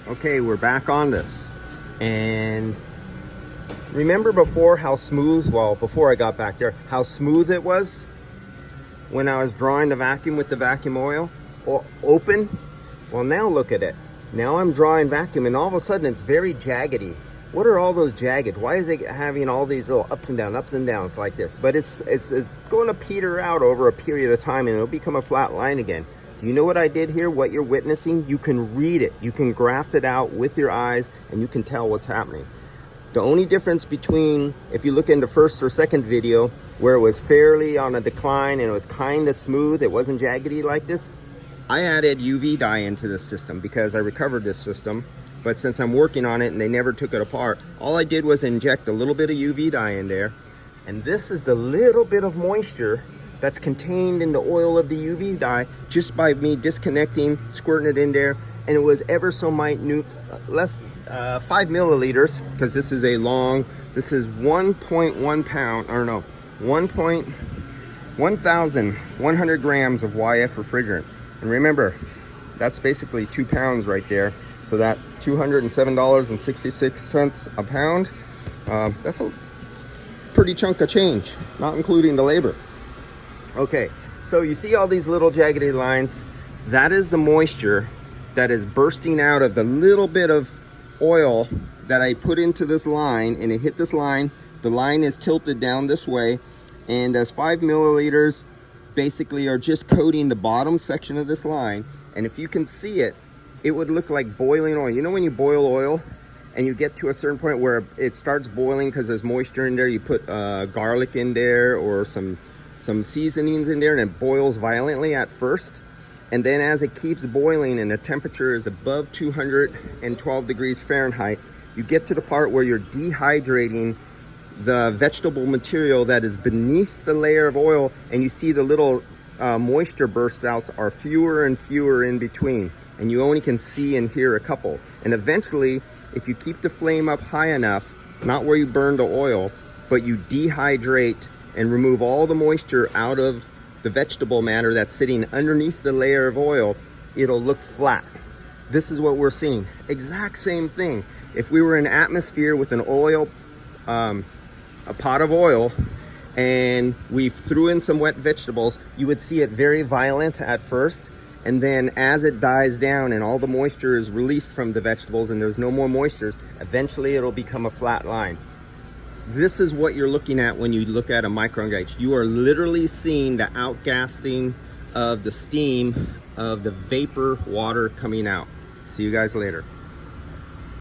Okay, we're back on this. And remember before how smooth, well, before I got back there, how smooth it was when I was drawing the vacuum with the vacuum oil open? Well, now look at it. Now I'm drawing vacuum and all of a sudden it's very jaggedy. What are all those jagged? Why is it having all these little ups and downs like this? But it's going to peter out over a period of time and it'll become a flat line again. Do you know what I did here? What you're witnessing? You can read it. You can graft it out with your eyes and you can tell what's happening. The only difference between, if you look in the first or second video where it was fairly on a decline and it was kind of smooth, it wasn't jaggedy like this, I added UV dye into this system because I recovered this system. But since I'm working on it and they never took it apart, all I did was inject a little bit of UV dye in there. And this is the little bit of moisture that's contained in the oil of the UV dye just by me disconnecting, squirting it in there. And it was ever so minute, less 5 milliliters, because this is a long, this is 1.1 pound, or no, 1,100 grams of YF refrigerant. And remember, that's basically 2 pounds right there. So that $207.66 a pound, that's a pretty chunk of change, not including the labor. Okay, so you see all these little jaggedy lines. That is the moisture that is bursting out of the little bit of oil that I put into this line, and it hit this line. The line is tilted down this way, and those 5 milliliters basically are just coating the bottom section of this line. And if you can see it, it would look like boiling oil. You know when you boil oil and you get to a certain point where it starts boiling because there's moisture in there, you put garlic in there or some seasonings in there and it boils violently at first. And then as it keeps boiling and the temperature is above 212 degrees Fahrenheit, you get to the part where you're dehydrating the vegetable material that is beneath the layer of oil, and you see the little moisture burst outs are fewer and fewer in between, and you only can see and hear a couple. And eventually, if you keep the flame up high enough, not where you burn the oil, but you dehydrate and remove all the moisture out of the vegetable matter that's sitting underneath the layer of oil, it'll look flat. This is what we're seeing. Exact same thing. If we were in atmosphere with an oil, a pot of oil, and we threw in some wet vegetables, you would see it very violent at first, and then as it dies down and all the moisture is released from the vegetables and there's no more moistures, eventually it'll become a flat line. This is what you're looking at when you look at a micron gauge. You are literally seeing the outgassing of the steam of the vapor water coming out. See you guys later.